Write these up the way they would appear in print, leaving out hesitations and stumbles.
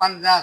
15,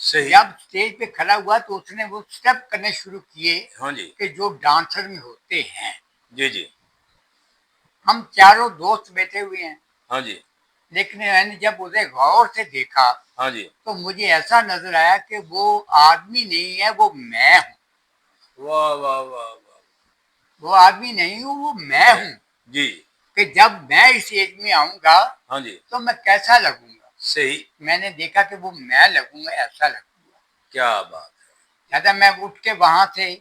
صحیح. جب اسٹیج پہ کھڑا ہوا تو اس نے وہ اسٹیپ کرنے شروع کیے ہاں جی. کہ جو ڈانسر میں ہوتے ہیں. جی جی. ہم چاروں دوست بیٹھے ہوئے ہیں، ہاں جی. لیکن میں نے جب اسے غور سے دیکھا ہاں جی. تو مجھے ایسا نظر آیا کہ وہ آدمی نہیں ہے، وہ میں ہوں. واہ واہ واہ واہ. وہ آدمی نہیں ہوں، وہ میں ہوں. جی. کہ جب میں اس ایج میں آؤں گا ہاں جی. تو میں کیسا لگوں گا. صحیح. میں نے دیکھا کہ وہ میں لگوں گا، ایسا لگوں گا. کیا بات ہے. لہٰذا میں اٹھ کے وہاں سے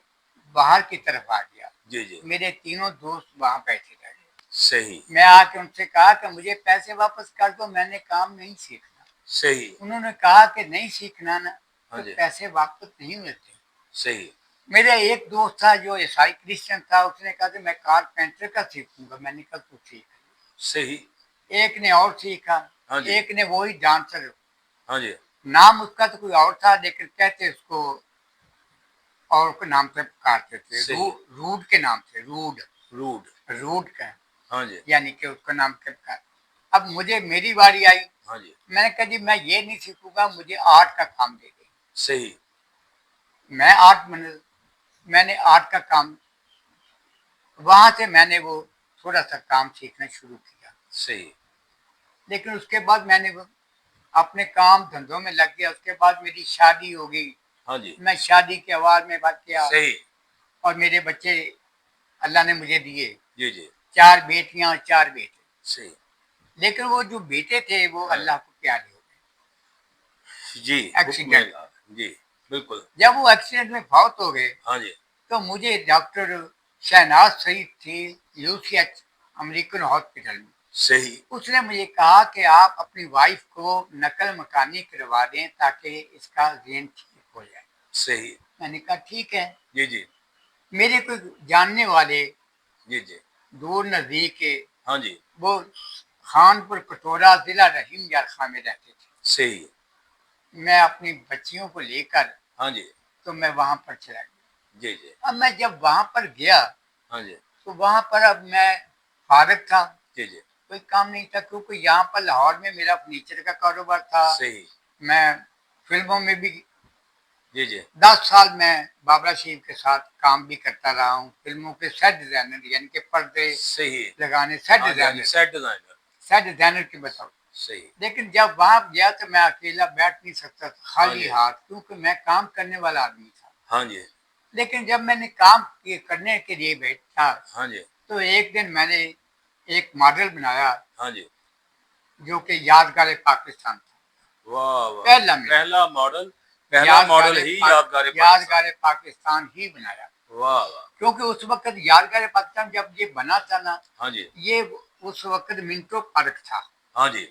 باہر کی طرف آ گیا. جی جی. میرے تینوں دوست وہاں بیٹھے رہے. صحیح. میں آ کے ان سے کہا کہ مجھے پیسے واپس کر دو، میں نے کام نہیں سیکھنا. صحیح. انہوں نے کہا کہ نہیں سیکھنا نا ہاں تو جی. پیسے واپس نہیں ملتے. صحیح. میرا ایک دوست تھا جو عیسائی کرسچن تھا، اس نے کہا کہ میں کارپینٹر کا سیکھوں گا. میں نے کہا تو سیکھ. صحیح. ایک نے اور سیکھا. ہاں جی. ایک نے وہی ڈانسر، ہاں جی. نام اس کا تو کوئی اور تھا لیکن کہتے اس کو اور کے نام سے پکارتے تھے. صحیح. روڈ کے نام سے. روڈ. روڈ کا ہاں جی. یعنی کہ اس کا نام سے پکار. اب مجھے میری باری آئی. ہاں جی. میں نے کہا جی میں یہ نہیں سیکھوں گا، مجھے آرٹ کا کام دے دیں. صحیح. میں نے آرٹ کا کام، وہاں سے میں نے وہ تھوڑا سا کام سیکھنا شروع کیا. صحیح. لیکن اس کے بعد میں نے اپنے کام دھندوں میں لگ گیا. اس کے بعد میری شادی ہو گئی. ہاں جی. میں شادی کے آواز میں بچ گیا. صحیح. اور میرے بچے اللہ نے مجھے دیے، جی جی. 4 بیٹیاں 4 بیٹے. صحیح. لیکن وہ جو بیٹے تھے وہ اللہ کو پیارے ہو گئے. جی. ایکسیڈنٹ. جی بالکل. جب وہ ایکسیڈنٹ میں فوت ہو گئے ہاں جی. تو مجھے ڈاکٹر شہناز سعید تھی UCH امریکن ہاسپٹل میں. صحیح. اس نے مجھے کہا کہ آپ اپنی وائف کو نقل مکانی کروا دیں تاکہ اس کا ذہن ٹھیک ہو جائے. صحیح. میں نے کہا ٹھیک ہے. جی جی. میرے کوئی جاننے والے جی جی. دور نزدیک کے، ہاں جی. وہ خانپور کٹورا ضلع رحیم یار خاں میں رہتے تھے. صحیح. میں اپنی بچیوں کو لے کر ہاں جی. تو میں وہاں پر چلا گیا. جی جی. اب میں جب وہاں پر گیا ہاں جی. تو وہاں پر اب میں فارغ تھا. جی جی. کوئی کام نہیں تھا کیونکہ یہاں پر لاہور میں میرا فرنیچر کا کاروبار تھا. صحیح. میں فلموں میں بھی جی جی. 10 سال میں بابرا شریف کے ساتھ کام بھی کرتا رہا ہوں. فلموں کے سیٹ ڈیزائنر یعنی کہ پردے صحیح. لگانے، سیٹ ڈیزائنر کی بتاؤ. صحیح. لیکن جب وہاں گیا تو میں اکیلا بیٹھ نہیں سکتا تھا خالی ہاں جی. ہاتھ، کیونکہ میں کام کرنے والا آدمی تھا. ہاں جی. لیکن جب میں نے کام کرنے کے لیے بیٹھا ہاں جی. تو ایک دن میں نے ایک ماڈل بنایا ہاں جی. جو کہ یادگار پاکستان تھا. واہ واہ. پہلا ماڈل ہی یادگار پاکستان ہی بنایا. واہ واہ. کیونکہ اس وقت یادگار پاکستان جب یہ بنا تھا نا، ہاں جی. یہ اس وقت منٹو پارک تھا. ہاں جی.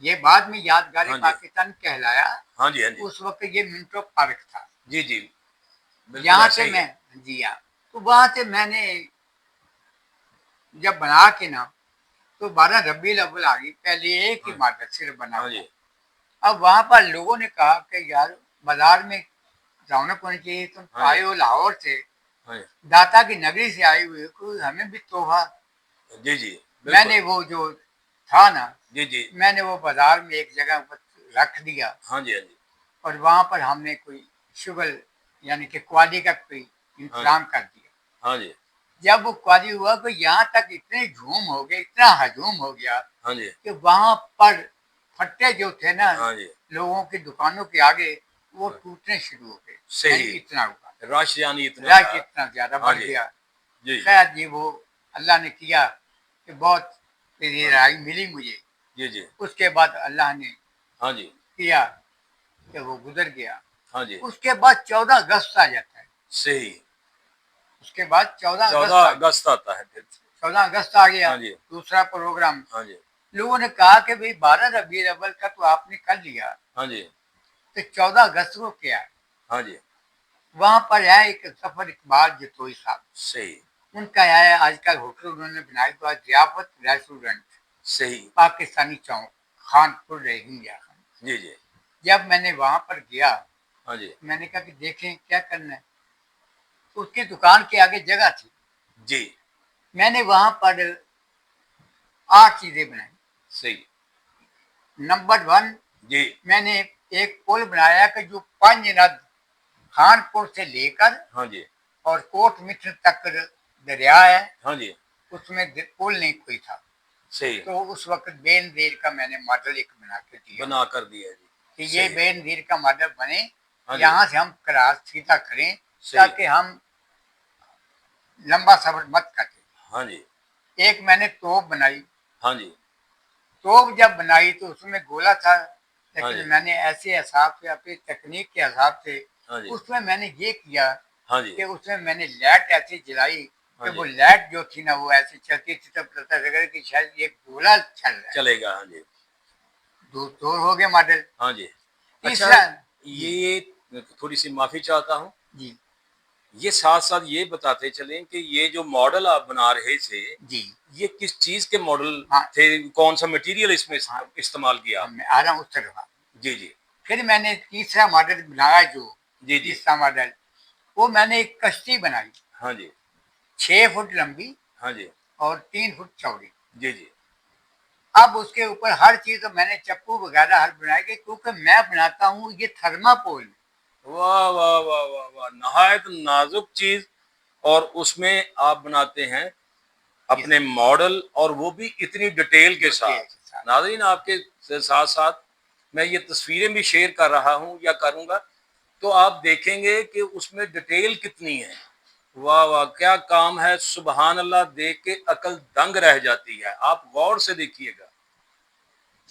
یہ بعد میں یادگار ہاں جی. پاکستان کہلایا. ہاں جی. ہاں جی. اس وقت یہ منٹو پارک تھا. جی جی. بالکل یہاں ایسا سے ہی میں ہے. جی ہاں، تو وہاں سے میں نے جب بنا کے نا تو 12 ربیع الاول آ گئی. پہلے ایک ہی ماڈل صرف بنا ہاں ہوا. جی. اب وہاں پر لوگوں نے کہا کہ یار بازار میں رونق ہونی چاہیے، تم ہاں جی. آئے ہو لاہور سے، ہاں جی. داتا کی نگری سے آئے ہوئے، کوئی ہمیں بھی تحفہ. جی جی. میں نے وہ جو تھا نا، جی جی. میں نے وہ بازار میں ایک جگہ پر رکھ دیا. ہاں جی. ہاں جی. اور وہاں پر ہم نے کوئی شغل یعنی کہ قوالی کا کوئی انتظام کر دیا. ہاں جی. جب وہ قوالی ہوا تو یہاں تک اتنے جھوم ہو گئے، اتنا ہجوم ہو گیا ہاں جی. کہ وہاں پر پھٹے جو تھے نا ہاں جی. لوگوں کی دکانوں کے آگے وہ ٹوٹنے شروع ہو گئے. صحیح. اتنا ہوا رش یعنی اتنا رش اتنا زیادہ ہاں بڑھ جی. گیا. جی خیر جی وہ اللہ نے کیا کہ بہت رہائی ملی مجھے. جی جی. اس کے بعد اللہ نے ہاں جی. کیا کہ وہ گزر گیا. ہاں جی. اس کے بعد 14 اگست آ جاتا ہے. صحیح. اس کے بعد 14 اگست آتا ہے پھر. 14 اگست آ گیا. ہاں جی. دوسرا پروگرام. ہاں جی. لوگوں نے کہا کہ بھئی 12 ربیع الاول کا تو آپ نے کر لیا، ہاں جی. تو 14 اگست کو کیا ہے؟ ہاں جی. وہاں پر ہے ایک ظفر اقبال جتوئی صاحب، صحیح. ان کا ہے آج کل ہوٹل انہوں نے بنائی ہوا ضیافت ریسٹورنٹ، صحیح. پاکستانی چوک، خانپور رحیم یار خان. جی جی. جب میں نے وہاں پر گیا ہاں جی. میں نے کہا کہ دیکھیں کیا کرنا ہے. اس کی دکان کے آگے جگہ تھی. جی. میں نے وہاں پر 8 چیزیں بنائی. صحیح. نمبر 1 جی. میں نے ایک پل بنایا کہ جو 5 ند خانپور سے لے کر ہاں جی اور کوٹ مٹر تک دریا ہے، ہاں جی اس میں پل نہیں کوئی تھا، صحیح تو اس وقت بے نظیر کا میں نے ماڈل ایک بنا کے دیا بنا کر دیا جی کہ یہ صحیح۔ بے نظیر کا ماڈل بنے، ہاں جی یہاں سے ہم کراس سیدھا کریں صحیح۔ تاکہ ہم لمبا سفر مت کریں۔ ہاں جی ایک میں نے توپ بنائی، ہاں جی توپ جب بنائی تو اس میں گولا تھا، ہاں جی لیکن میں نے ایسے حساب سے اپنی تکنیک کے حساب سے ہاں جی اس میں نے یہ کیا ہاں جی کہ اس میں نے لائٹ ایسی جلائی ہاں کہ جی وہ لائٹ جو تھی نا وہ ایسی چلتی تھی، تب پتہ لگا کہ شاید یہ گولا چل رہا ہے۔ چلے گا ہاں جی دور ہو گیا ماڈل۔ ہاں جی۔ اچھا تیسرا یہ تھوڑی سی معافی چاہتا ہوں، جی یہ ساتھ ساتھ یہ بتاتے چلیں کہ یہ جو ماڈل آپ بنا رہے تھے جی یہ کس چیز کے ماڈل ہاں تھے، کون سا مٹیریل اس میں ہاں، استعمال کیا آپ نے؟ میں آ رہا ہوں اس طرف۔ جی جی پھر میں نے تیسرا ماڈل بنایا، جو جی جی تیسرا ماڈل وہ میں نے ایک کشتی بنائی، ہاں جی 6 فٹ لمبی ہاں جی اور 3 فٹ چوڑی۔ جی جی اب اس کے اوپر ہر چیز میں نے چپو وغیرہ ہر بنائی گئی، کیونکہ میں بناتا ہوں یہ تھرماپول میں۔ واہ واہ واہ واہ واہ، نہایت نازک چیز، اور اس میں آپ بناتے ہیں اپنے ماڈل، اور وہ بھی اتنی ڈیٹیل کے ساتھ۔ ناظرین آپ کے ساتھ ساتھ میں یہ تصویریں بھی شیئر کر رہا ہوں یا کروں گا تو آپ دیکھیں گے کہ اس میں ڈیٹیل کتنی ہے۔ واہ واہ کیا کام ہے، سبحان اللہ، دیکھ کے عقل دنگ رہ جاتی ہے۔ آپ غور سے دیکھیے گا۔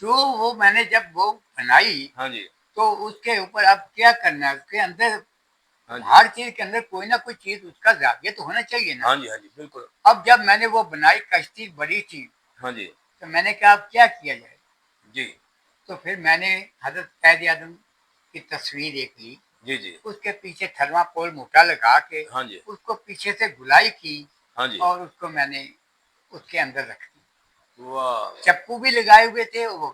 جو وہ میں نے جب وہ بنائی ہاں جی تو اس کے اوپر اب کیا کرنا ہے، اس کے اندر ہاں جی ہر چیز کے اندر کوئی نہ کوئی چیز اس کا زاویہ تو ہونا چاہیے نا۔ ہاں جی ہاں جی بالکل اب جب میں نے وہ بنائی، کشتی بڑی تھی، ہاں جی تو میں نے کہا اب کیا کیا جائے، جی تو پھر میں نے حضرت قائد اعظم کی تصویر ایک لی، جی جی اس کے پیچھے تھرماپول موٹا لگا کے ہاں جی اس کو پیچھے سے گلائی کی ہاں جی اور اس کو میں نے اس کے اندر رکھ دی۔ واہ چپو بھی لگائے ہوئے تھے، وہ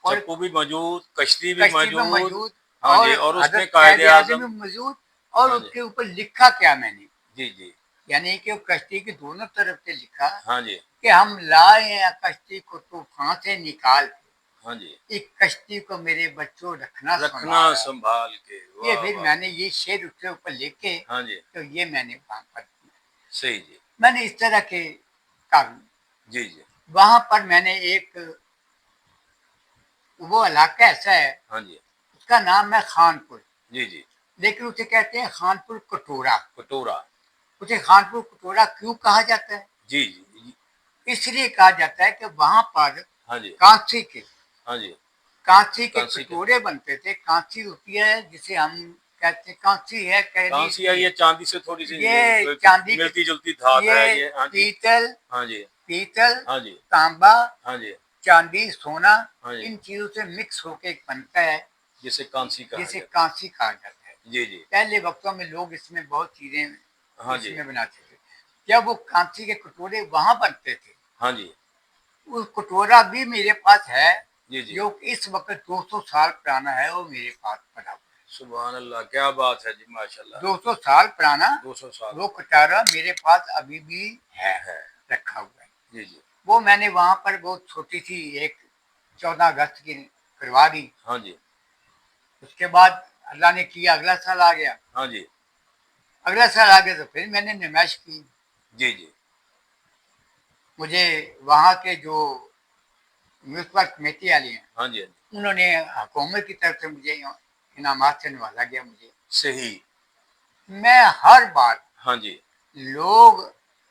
اور چپو بھی موجود، کشتی بھی کشتی میں موجود، موجود، ہاں جی، اور اس میں حضرت قائد اعظم، بھی موجود، اور ہاں اس جی کے اوپر لکھا کیا میں نے، جی جی یعنی کہ کشتی کی دونوں طرف سے لکھا ہاں جی کہ ہم لائے ہیں کشتی کو طوفان سے نکال کے، ہاں جی ایک کشتی کو میرے بچوں رکھنا رکھنا سنبھال۔ سنبھال کے، یہ واہ پھر واہ، میں نے یہ شعر اس کے اوپر لکھے، ہاں جی تو یہ میں نے وہاں پر صحیح جی میں نے اس طرح کے کام۔ جی جی وہاں پر میں نے ایک وہ علاقہ ایسا ہے، ہاں جی اس کا نام ہے خانپور، جی جی لیکن اسے کہتے ہیں خانپور کٹورا۔ کٹورا، اسے خانپور کٹورا کیوں کہا جاتا ہے؟ جی جی جی اس لیے کہا جاتا ہے کہ وہاں پر ہاں جی کانسی کے ہاں جی کانسی کے کانسی کے، کٹورے بنتے تھے۔ کانسی ہوتی ہے جسے ہم کہتے ہیں کانسی ہے، کانسی ہے، یہ چاندی سے تھوڑی سی یہ چاندی کی، ملتی جلتی دھات ہے یہ یہ، ہاں جی پیتل ہاں جی ہاں جی تانبا، ہاں جی چاندی، سونا، ہاں جی، ان چیزوں سے مکس ہو کے ایک بنتا ہے جسے کانسی کہا جسے جاتا کانسی کہا جاتا ہے۔ ہے۔ جی جی پہلے وقتوں میں لوگ اس میں بہت چیزیں ہاں اس جی میں بناتے تھے۔ جب وہ کانسی کے کٹورے وہاں بنتے تھے، ہاں جی وہ کٹورا بھی میرے پاس ہے، جی جی جو اس وقت 200 سال پرانا ہے، وہ میرے پاس پڑا ہوا ہے۔ سبحان اللہ کیا بات ہے جی، ماشاء اللہ، 200 سال پرانا 200 سال وہ کٹارا میرے پاس ابھی بھی ہے، ہے، رکھا ہوا ہے۔ جی جی وہ میں نے وہاں پر بہت چھوٹی سی ایک 14 اگست کی کروا دی۔ ہاں جی اس کے بعد اللہ نے کیا اگلا سال آ گیا، ہاں جی اگلا سال آ گیا تو پھر میں نے نمائش کی۔ جی جی مجھے وہاں کے جو میونسپل کمیٹی والے ہیں، ہاں جی انہوں نے حکومت کی طرف سے مجھے انعامات سے نوازا گیا۔ مجھے صحیح، میں ہر بار، ہاں جی لوگ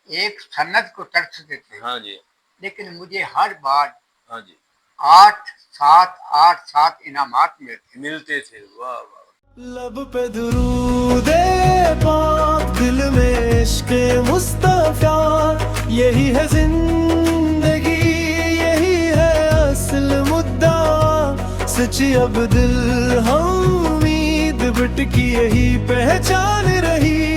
ایک سند کو ترستے تھے، ہاں جی لیکن مجھے ہر بار ہاں جی 8 انعامات ملتے تھے، واہ واہ، لب پہ درود پاک، دل میں عشق مصطفیٰ، یہی ہے زندگی، یہی ہے اصل مدعا، سچی اب دل ہم امید بٹ کی یہی پہچان رہی۔